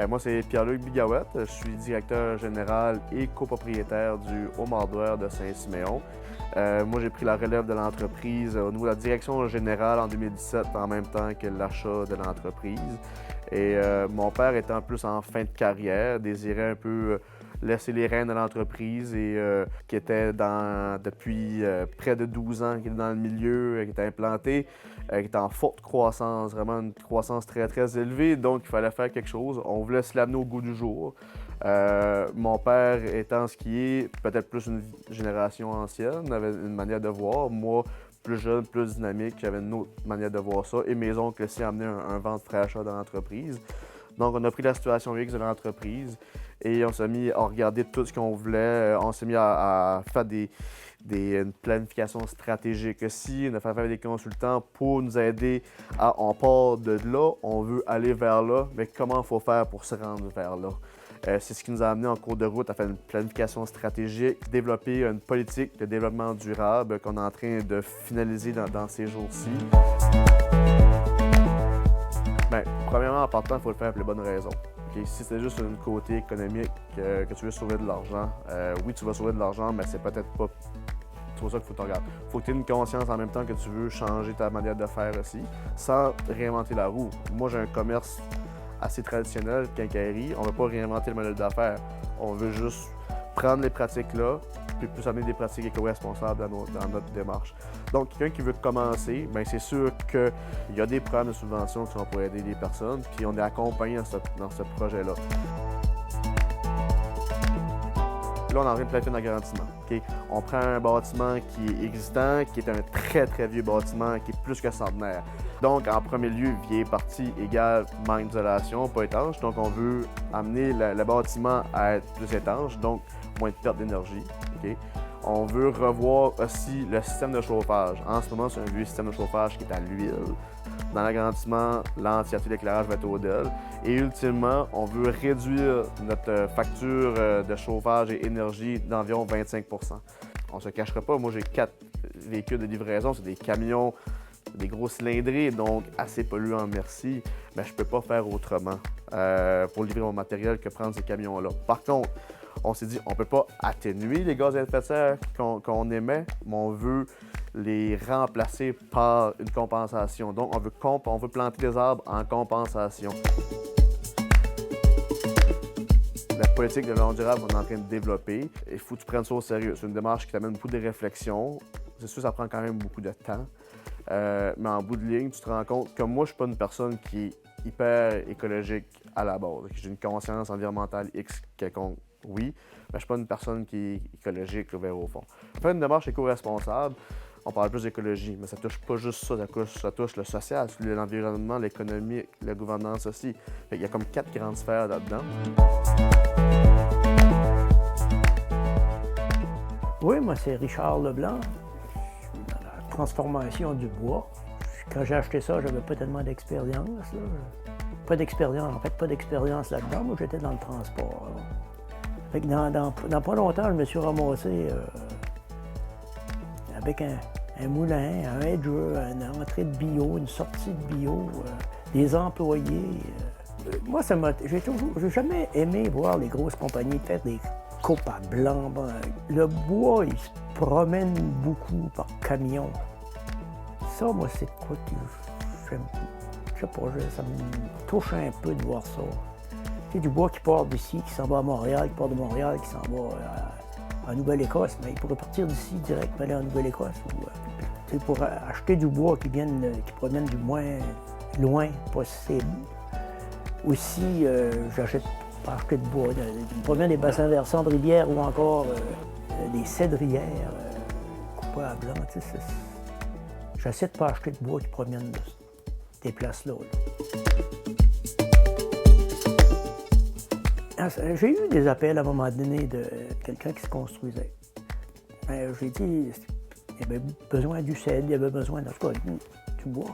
Moi, c'est Pierre-Luc Bigawet. Je suis directeur général et copropriétaire du Home Hardware de Saint-Siméon. Moi, j'ai pris la relève de l'entreprise au niveau de la direction générale en 2017, en même temps que l'achat de l'entreprise. Et mon père étant plus en fin de carrière, désirait un peu laisser les rênes de l'entreprise et qui était depuis près de 12 ans, qui était dans le milieu, qui était implanté, qui était en forte croissance, vraiment une croissance très, très élevée. Donc, il fallait faire quelque chose. On voulait se l'amener au goût du jour. Mon père étant ce qui est peut-être plus une génération ancienne, avait une manière de voir. Moi, plus jeune, plus dynamique, j'avais une autre manière de voir ça. Et mes oncles aussi amenaient un vent de fraîcheur dans l'entreprise. Donc, on a pris la situation X de l'entreprise et on s'est mis à regarder tout ce qu'on voulait. On s'est mis à faire une planification stratégique aussi. On a fait affaire avec des consultants pour nous aider on part de là, on veut aller vers là, mais comment il faut faire pour se rendre vers là? C'est ce qui nous a amené en cours de route à faire une planification stratégique, développer une politique de développement durable qu'on est en train de finaliser dans ces jours-ci. Premièrement, en partant, il faut le faire pour les bonnes raisons. Okay? Si c'est juste un côté économique que tu veux sauver de l'argent, oui, tu vas sauver de l'argent, mais c'est peut-être pas trop ça qu'il faut que tu regardes. Il faut que tu aies une conscience en même temps que tu veux changer ta manière de faire aussi, sans réinventer la roue. Moi, j'ai un commerce assez traditionnel, quincaillerie. On ne veut pas réinventer le modèle d'affaires. On veut juste prendre les pratiques-là, puis plus amener des pratiques éco-responsables dans notre démarche. Donc, quelqu'un qui veut commencer, c'est sûr qu'il y a des programmes de subvention qui sont pour aider les personnes, puis on est accompagné dans ce projet-là. Là, on est en train de planifier un agrandissement. Okay? On prend un bâtiment qui est existant, qui est un très, très vieux bâtiment, qui est plus que centenaire. Donc, en premier lieu, vieille partie égale manque d'isolation, pas étanche. Donc, on veut amener le bâtiment à être plus étanche, donc moins de perte d'énergie. Okay? On veut revoir aussi le système de chauffage. En ce moment, c'est un vieux système de chauffage qui est à l'huile. Dans l'agrandissement, l'entièreté de l'éclairage va être au DEL. Et ultimement, on veut réduire notre facture de chauffage et énergie d'environ 25 %. On ne se cachera pas, moi j'ai 4 véhicules de livraison, c'est des camions, des gros cylindrés, donc assez polluants, merci. Mais je ne peux pas faire autrement pour livrer mon matériel que prendre ces camions-là. Par contre, on s'est dit, on ne peut pas atténuer les gaz à effet de serre qu'on émet, mais on veut les remplacer par une compensation. Donc, on veut planter des arbres en compensation. La politique de développement durable qu'on est en train de développer, il faut que tu prennes ça au sérieux. C'est une démarche qui t'amène beaucoup de réflexion. C'est sûr, ça prend quand même beaucoup de temps. Mais en bout de ligne, tu te rends compte que moi, je ne suis pas une personne qui est hyper écologique à la base. J'ai une conscience environnementale X quelconque, oui, mais je ne suis pas une personne qui est écologique vers au fond. Faire une démarche éco-responsable, on parle plus d'écologie, mais ça touche pas juste ça touche le social, l'environnement, l'économie, la gouvernance aussi. Il y a comme 4 grandes sphères là-dedans. Oui, moi c'est Richard Leblanc. Je suis dans la transformation du bois. Quand j'ai acheté ça, j'avais pas tellement d'expérience. Pas d'expérience là-dedans. Moi, j'étais dans le transport. Fait que dans pas longtemps, je me suis ramassé avec un moulin, un hedger, une entrée de bio, une sortie de bio, des employés. Moi, j'ai jamais aimé voir les grosses compagnies faire des coupes à blanc. Le bois, il se promène beaucoup par camion. Ça, moi, c'est quoi que j'aime. Je sais pas, ça me touche un peu de voir ça. C'est du bois qui part d'ici, qui s'en va à Montréal, qui part de Montréal, qui s'en va en Nouvelle-Écosse. Mais il pourrait partir d'ici direct, aller en Nouvelle-Écosse. Pour acheter du bois qui promène du moins loin possible. Aussi, j'achète pas acheter de bois. Je promène des bassins versants de rivières ou encore des cédrières coupées à blanc. J'essaie de pas acheter de bois qui proviennent de des places-là. J'ai eu des appels à un moment donné de quelqu'un qui se construisait. J'ai dit qu'il y avait besoin du cèdre, il y avait besoin du bois.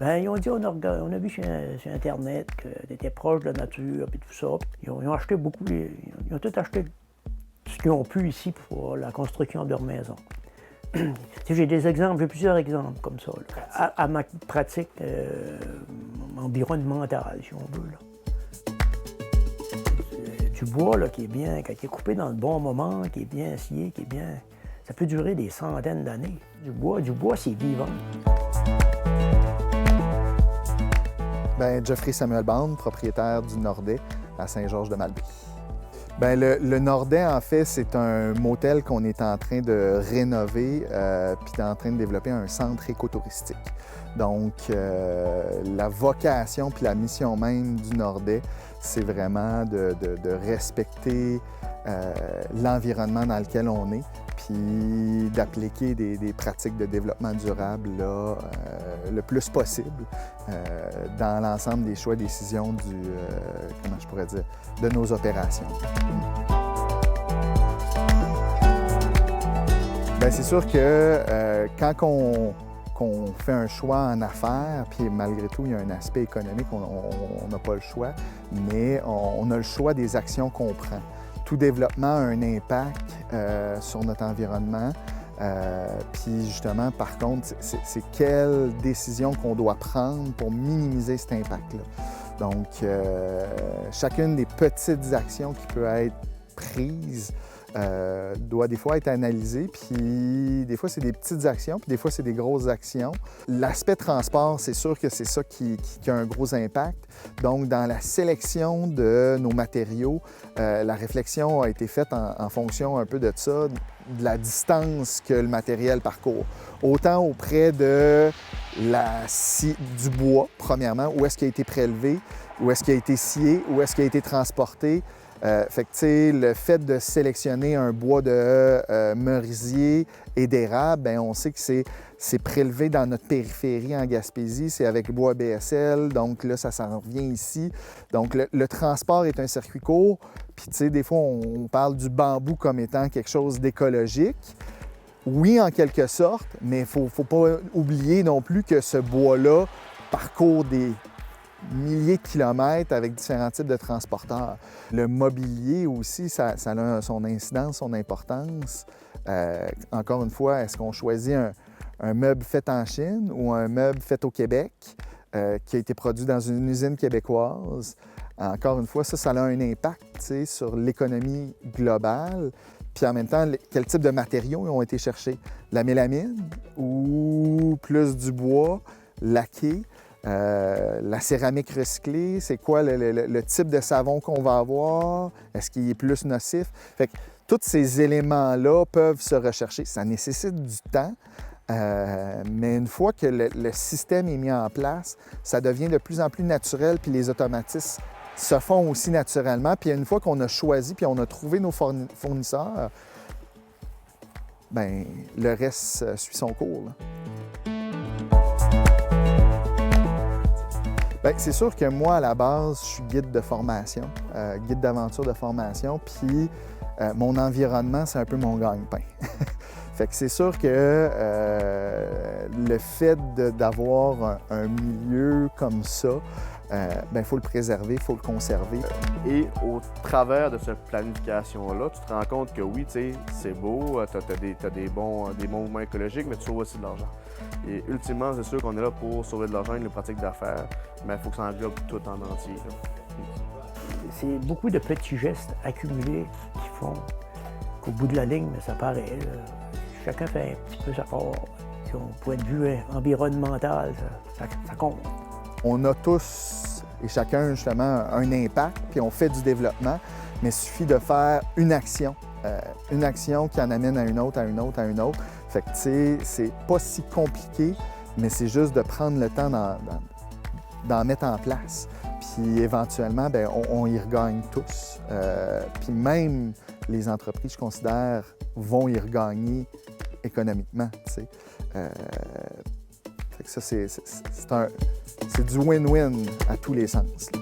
Ils ont dit, on a vu sur Internet que c'était proche de la nature et tout ça. Ils ont acheté beaucoup, ils ont tout acheté ce qu'ils ont pu ici pour la construction de leur maison. J'ai plusieurs exemples comme ça, là, à ma pratique environnementale, si on veut. Là. Du bois là, qui est bien, qui est coupé dans le bon moment, qui est bien scié, qui est bien... Ça peut durer des centaines d'années. Du bois, c'est vivant. Bien, Geoffrey Samuel Bande, propriétaire du Nordet à Saint-Georges-de-Malbaie. Bien, le Nordet, en fait, c'est un motel qu'on est en train de rénover puis en train de développer un centre écotouristique. Donc, la vocation puis la mission même du Nordet, c'est vraiment de respecter l'environnement dans lequel on est, puis d'appliquer des pratiques de développement durable là, le plus possible dans l'ensemble des choix et décisions comment je pourrais dire, de nos opérations. Bien, c'est sûr que quand qu'on fait un choix en affaires, puis malgré tout, il y a un aspect économique, on n'a pas le choix, mais on a le choix des actions qu'on prend. Tout développement a un impact sur notre environnement. Puis justement, par contre, c'est quelle décision qu'on doit prendre pour minimiser cet impact-là. Donc, chacune des petites actions qui peut être prises doit des fois être analysée, puis des fois c'est des petites actions, puis des fois c'est des grosses actions. L'aspect transport, c'est sûr que c'est ça qui a un gros impact. Donc, dans la sélection de nos matériaux, la réflexion a été faite en fonction un peu de ça, de la distance que le matériel parcourt. Autant auprès de du bois, premièrement, où est-ce qu'il a été prélevé, où est-ce qu'il a été scié, où est-ce qu'il a été transporté. Fait que, tu sais, le fait de sélectionner un bois de merisier et d'érable, bien, on sait que c'est prélevé dans notre périphérie en Gaspésie, c'est avec le bois BSL, donc là, ça s'en revient ici. Donc, le transport est un circuit court, puis, tu sais, des fois, on parle du bambou comme étant quelque chose d'écologique. Oui, en quelque sorte, mais il ne faut pas oublier non plus que ce bois-là parcourt des milliers de kilomètres avec différents types de transporteurs. Le mobilier aussi, ça a son incidence, son importance. Encore une fois, est-ce qu'on choisit un meuble fait en Chine ou un meuble fait au Québec qui a été produit dans une usine québécoise? Encore une fois, ça a un impact sur l'économie globale. Puis en même temps, quel type de matériaux ont été cherchés? La mélamine ou plus du bois laqué? La céramique recyclée, c'est quoi le type de savon qu'on va avoir? Est-ce qu'il est plus nocif? Fait que tous ces éléments-là peuvent se rechercher. Ça nécessite du temps, mais une fois que le système est mis en place, ça devient de plus en plus naturel, puis les automatismes se font aussi naturellement. Puis une fois qu'on a choisi, puis on a trouvé nos fournisseurs, bien, le reste suit son cours, là. Bien, c'est sûr que moi, à la base, je suis guide de formation, guide d'aventure de formation, puis mon environnement, c'est un peu mon gagne-pain. Fait que c'est sûr que le fait d'avoir un milieu comme ça, il faut le préserver, il faut le conserver. Et au travers de cette planification-là, tu te rends compte que oui, tu sais, c'est beau, tu as des bons mouvements écologiques, mais tu sauves aussi de l'argent. Et ultimement, c'est sûr qu'on est là pour sauver de l'argent et les pratiques d'affaires, mais il faut que ça englobe tout en entier. C'est beaucoup de petits gestes accumulés qui font qu'au bout de la ligne, ça paraît. Chacun fait un petit peu sa part. Au point de vue environnemental, ça compte. On a tous et chacun, justement, un impact, puis on fait du développement, mais il suffit de faire une action qui en amène à une autre, à une autre, à une autre. Fait que, tu sais, c'est pas si compliqué, mais c'est juste de prendre le temps d'en mettre en place. Puis éventuellement, bien, on y regagne tous. Puis même les entreprises, je considère, vont y regagner économiquement, tu sais. Fait que ça, c'est du win-win à tous les sens, là.